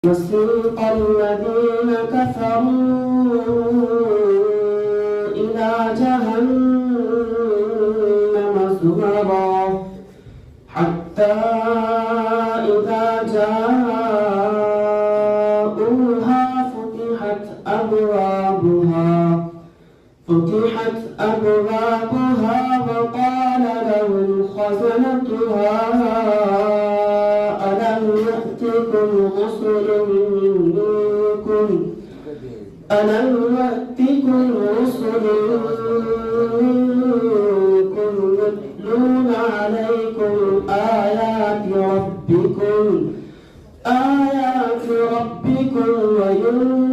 وسيق الذين كفروا إلى جهنم زمرا حتى إذا جاءوها فتحت أبوابها وقال لهم خزنتها ألم يأتكم رسل منكم يتلون عليكم آيات ربكم وينذرونكم